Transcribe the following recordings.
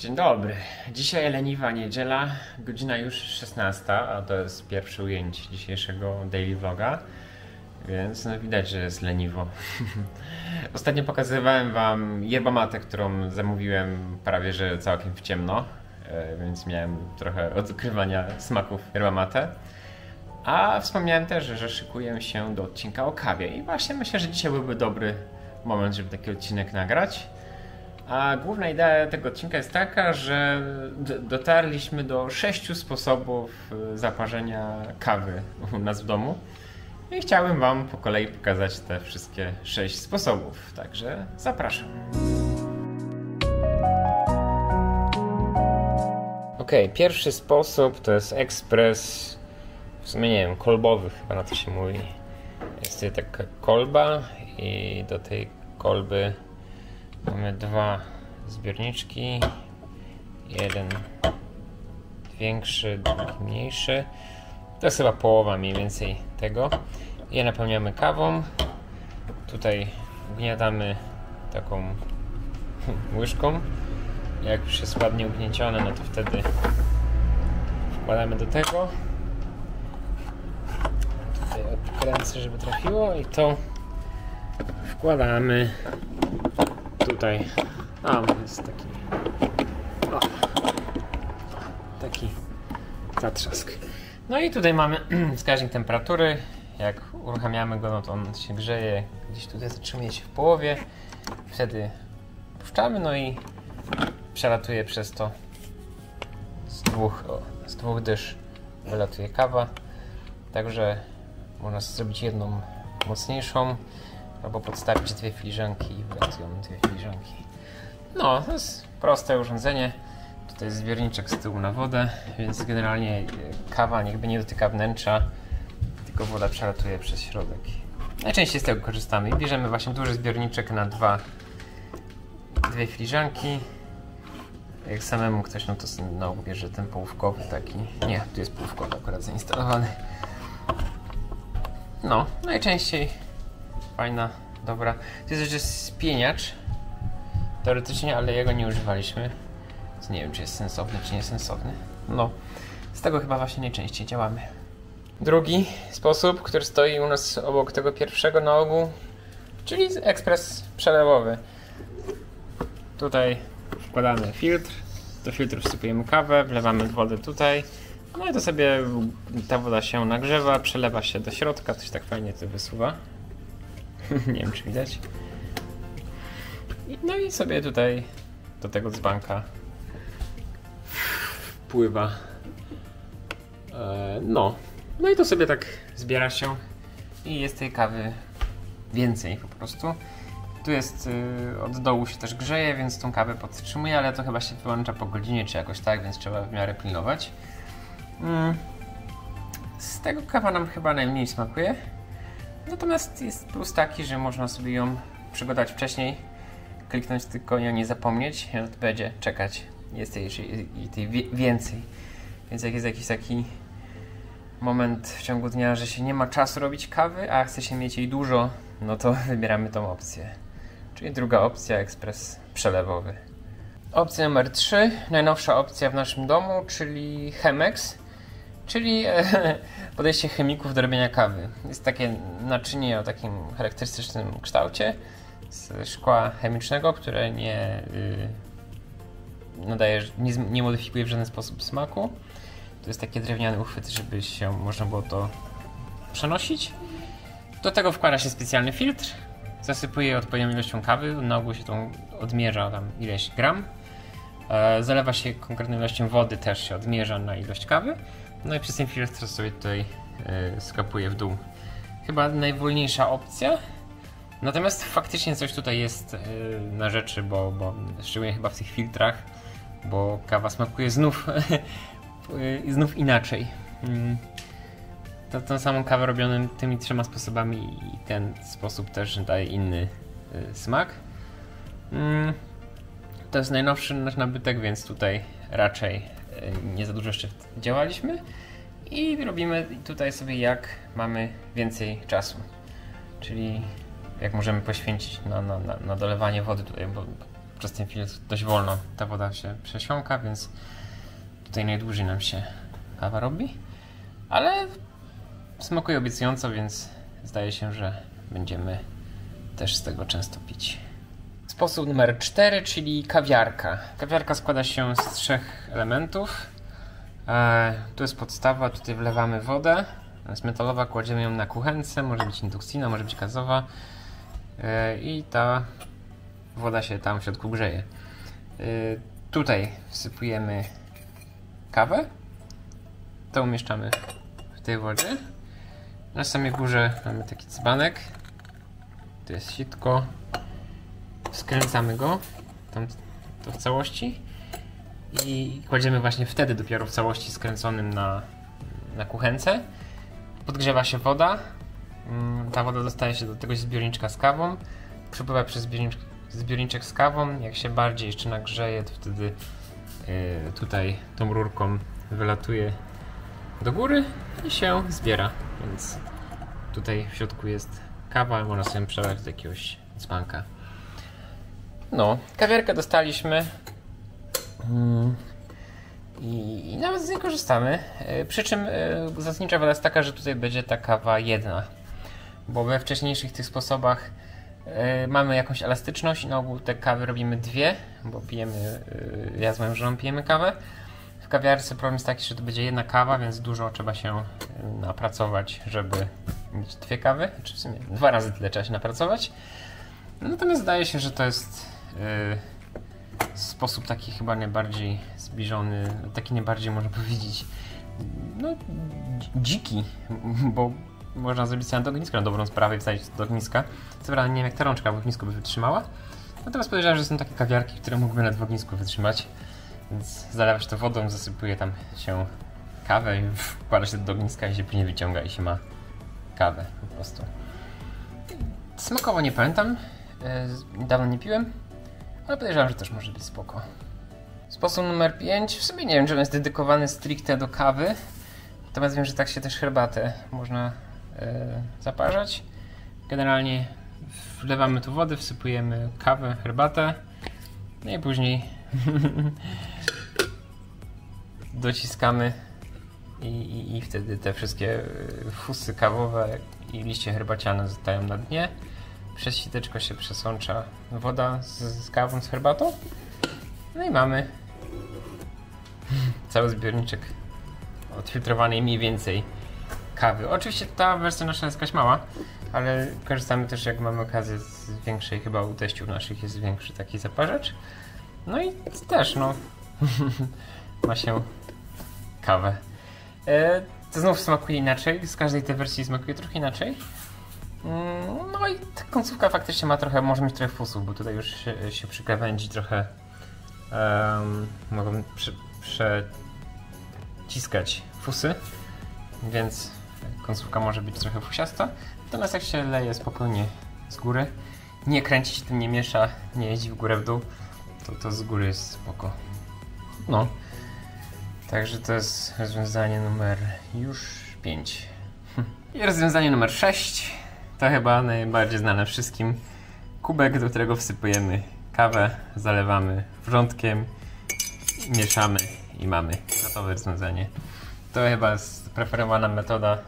Dzień dobry. Dzisiaj leniwa niedziela, godzina już 16, a to jest pierwsze ujęcie dzisiejszego daily vloga, więc no widać, że jest leniwo. Ostatnio pokazywałem wam yerba mate, którą zamówiłem prawie że całkiem w ciemno, więc miałem trochę odkrywania smaków yerba mate. A wspomniałem też, że szykuję się do odcinka o kawie i właśnie myślę, że dzisiaj byłby dobry moment, żeby taki odcinek nagrać. A główna idea tego odcinka jest taka, że dotarliśmy do 6 sposobów zaparzenia kawy u nas w domu i chciałbym wam po kolei pokazać te wszystkie 6 sposobów, także zapraszam. Pierwszy sposób to jest ekspres, w sumie nie wiem, kolbowy chyba na to się mówi. Jest tutaj taka kolba i do tej kolby mamy dwa zbiorniczki, jeden większy, drugi mniejszy. To jest chyba połowa mniej więcej tego. Je napełniamy kawą. Tutaj ugniatamy taką łyżką. Jak już jest ładnie ugniecione, no to wtedy wkładamy do tego. Tutaj odkręcę, żeby trafiło i to wkładamy tutaj. Jest taki zatrzask. No i tutaj mamy wskaźnik temperatury. Jak uruchamiamy go, no to on się grzeje. Gdzieś tutaj zatrzymuje się w połowie. Wtedy puszczamy, no i przelatuje przez to z dwóch dysz wylatuje kawa. Także można zrobić jedną mocniejszą, albo podstawić dwie filiżanki i wylatują dwie filiżanki. No, to jest proste urządzenie. Tutaj jest zbiorniczek z tyłu na wodę, więc generalnie kawa jakby nie dotyka wnętrza, tylko woda przelatuje przez środek. Najczęściej z tego korzystamy i bierzemy właśnie duży zbiorniczek na dwie filiżanki. Jak samemu ktoś, no to na ogół bierze ten połówkowy taki. Nie, tu jest połówkowy akurat zainstalowany. No, najczęściej fajna, dobra. To jest jeszcze spieniacz teoretycznie, ale jego nie używaliśmy. Więc nie wiem, czy jest sensowny, czy niesensowny. No, z tego chyba właśnie najczęściej działamy. Drugi sposób, który stoi u nas obok tego pierwszego na ogół, czyli ekspres przelewowy. Tutaj wkładamy filtr, do filtru wsypujemy kawę, wlewamy wodę tutaj. No i to sobie ta woda się nagrzewa, przelewa się do środka, coś tak fajnie to wysuwa. Nie wiem, czy widać. No i sobie tutaj do tego dzbanka wpływa. No i to sobie tak zbiera się i jest tej kawy więcej po prostu. Tu jest od dołu się też grzeje, więc tą kawę podtrzymuje, ale to chyba się wyłącza po godzinie czy jakoś tak, więc trzeba w miarę pilnować. Z tego kawa nam chyba najmniej smakuje. Natomiast jest plus taki, że można sobie ją przygotować wcześniej, kliknąć tylko i o niej zapomnieć, i on będzie czekać. Jest tej więcej. Więc jak jest jakiś taki moment w ciągu dnia, że się nie ma czasu robić kawy, a chce się mieć jej dużo, no to wybieramy tą opcję. Czyli druga opcja, ekspres przelewowy. Opcja numer 3, najnowsza opcja w naszym domu, czyli Chemex, czyli podejście chemików do robienia kawy. Jest takie naczynie o takim charakterystycznym kształcie z szkła chemicznego, które nie nadaje, nie modyfikuje w żaden sposób smaku. To jest taki drewniany uchwyt, żeby się można było to przenosić. Do tego wkłada się specjalny filtr, zasypuje odpowiednią ilością kawy, na ogół się tą odmierza tam ileś gram. Zalewa się konkretną ilością wody, też się odmierza na ilość kawy. No i przez ten filtr sobie tutaj skapuje w dół. Chyba najwolniejsza opcja. Natomiast faktycznie coś tutaj jest na rzeczy, bo szczególnie chyba w tych filtrach, bo kawa smakuje znów inaczej. Tą samą kawę robioną tymi 3 sposobami i ten sposób też daje inny smak. To jest najnowszy nasz nabytek, więc tutaj raczej nie za dużo jeszcze działaliśmy i robimy tutaj sobie jak mamy więcej czasu, czyli jak możemy poświęcić na dolewanie wody tutaj, bo przez ten chwilę dość wolno ta woda się przesiąka, więc tutaj najdłużej nam się kawa robi. Ale smakuje obiecująco, więc zdaje się, że będziemy też z tego często pić. Sposób numer 4, czyli kawiarka. Kawiarka składa się z 3 elementów. Tu jest podstawa, tutaj wlewamy wodę. Jest metalowa, kładziemy ją na kuchence, może być indukcyjna, może być gazowa. I ta woda się tam w środku grzeje. Tutaj wsypujemy kawę. To umieszczamy w tej wodzie. Na samej górze mamy taki dzbanek. To jest sitko. Skręcamy go tam to w całości i kładziemy właśnie wtedy dopiero w całości skręconym na kuchence. Podgrzewa się woda. Ta woda dostaje się do tego zbiorniczka z kawą. Przepływa przez zbiorniczek z kawą. Jak się bardziej jeszcze nagrzeje, to wtedy tutaj tą rurką wylatuje do góry i się zbiera. Więc tutaj w środku jest kawa, można sobie przelać do jakiegoś dzbanka. No, kawiarkę dostaliśmy i nawet z niej korzystamy. Przy czym zasadnicza woda jest taka, że tutaj będzie ta kawa jedna, bo we wcześniejszych tych sposobach mamy jakąś elastyczność i na ogół te kawy robimy 2, bo pijemy, ja z moją żoną pijemy kawę. W kawiarce problem jest taki, że to będzie jedna kawa, więc dużo trzeba się napracować, żeby mieć 2 kawy, czy w sumie 2 razy tyle trzeba się napracować. Natomiast zdaje się, że to jest sposób taki chyba najbardziej zbliżony, taki najbardziej można powiedzieć, no dziki, bo można zrobić sobie do ogniska na dobrą sprawę i wsadzić do ogniska. Co prawda nie wiem, jak ta rączka w ognisku by wytrzymała, natomiast podejrzewam, że są takie kawiarki, które mógłby nawet w ognisku wytrzymać, więc zalewa się to wodą, zasypuje tam się kawę i wkłada się do ogniska i się później wyciąga i się ma kawę po prostu. Smakowo nie pamiętam, dawno nie piłem, ale podejrzewam, że też może być spoko. Sposób numer 5, w sumie nie wiem, czy on jest dedykowany stricte do kawy, natomiast wiem, że tak się też herbatę można zaparzać. Generalnie wlewamy tu wodę, wsypujemy kawę, herbatę, no i później dociskamy i wtedy te wszystkie fusy kawowe i liście herbaciane zostają na dnie. Przez siteczko się przesącza woda z kawą, z herbatą. No i mamy cały zbiorniczek odfiltrowanej mniej więcej kawy. Oczywiście ta wersja nasza jest jakaś mała, ale korzystamy też, jak mamy okazję, z większej, chyba u teściów naszych jest większy taki zaparzacz. No i też no ma się kawę. To znów smakuje inaczej, z każdej tej wersji smakuje trochę inaczej. No i ta końcówka faktycznie ma trochę, może mieć trochę fusów, bo tutaj już się przy krawędzi trochę mogą przeciskać fusy, więc końcówka może być trochę fusiasta. Natomiast jak się leje spokojnie z góry, nie kręci się tym, nie miesza, nie jeździ w górę w dół, to z góry jest spoko. No, także to jest rozwiązanie numer już 5. I rozwiązanie numer 6 to chyba najbardziej znane wszystkim. Kubek, do którego wsypujemy kawę, zalewamy wrzątkiem, mieszamy i mamy gotowe rozwiązanie. To chyba jest preferowana metoda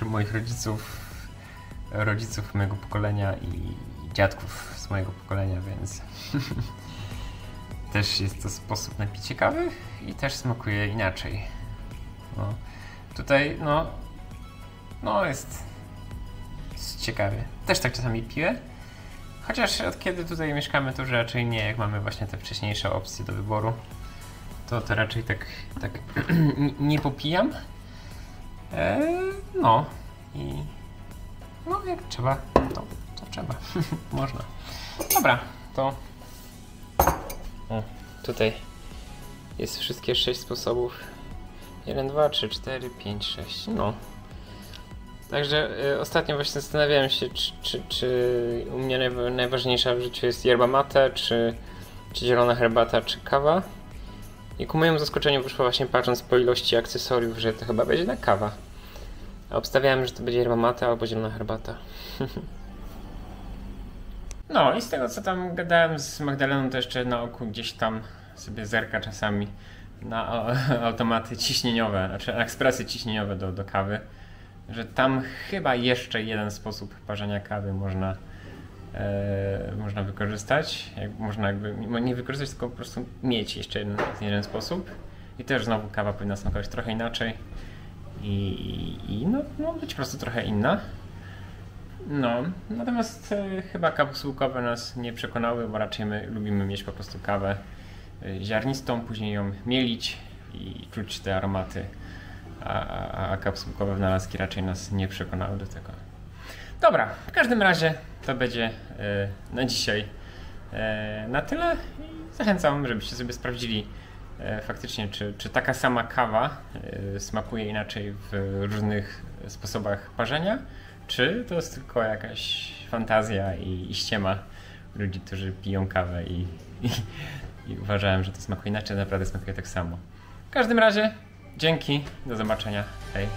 moich rodziców mojego pokolenia i dziadków z mojego pokolenia, więc też jest to sposób na picie kawy i też smakuje inaczej. No. Tutaj jest ciekawie. Też tak czasami piję. Chociaż od kiedy tutaj mieszkamy, to już raczej nie, jak mamy właśnie te wcześniejsze opcje do wyboru, to raczej tak nie popijam. No i jak trzeba, to trzeba. Można. Dobra, to tutaj jest wszystkie 6 sposobów. 1, 2, 3, 4, 5, 6. No. Także ostatnio właśnie zastanawiałem się, czy u mnie najważniejsza w życiu jest yerba mate, czy zielona herbata, czy kawa. I ku mojemu zaskoczeniu wyszło właśnie, patrząc po ilości akcesoriów, że to chyba będzie na kawa. A obstawiałem, że to będzie yerba mate albo zielona herbata. No i z tego co tam gadałem z Magdaleną, to jeszcze na oku gdzieś tam sobie zerka czasami na automaty ciśnieniowe, znaczy ekspresy ciśnieniowe do kawy, że tam chyba jeszcze jeden sposób parzenia kawy można wykorzystać. Można jakby nie wykorzystać, tylko po prostu mieć jeszcze jeden sposób. I też znowu kawa powinna smakować trochę inaczej i no być po prostu trochę inna. No, natomiast chyba kapsułkowe nas nie przekonały, bo raczej my lubimy mieć po prostu kawę ziarnistą, później ją mielić i czuć te aromaty, a kapsułkowe wynalazki raczej nas nie przekonały do tego. Dobra, w każdym razie to będzie na dzisiaj na tyle i zachęcam, żebyście sobie sprawdzili faktycznie, czy taka sama kawa smakuje inaczej w różnych sposobach parzenia, czy to jest tylko jakaś fantazja i ściema ludzi, którzy piją kawę i uważałem, że to smakuje inaczej, naprawdę smakuje tak samo. W każdym razie, dzięki, do zobaczenia, hej.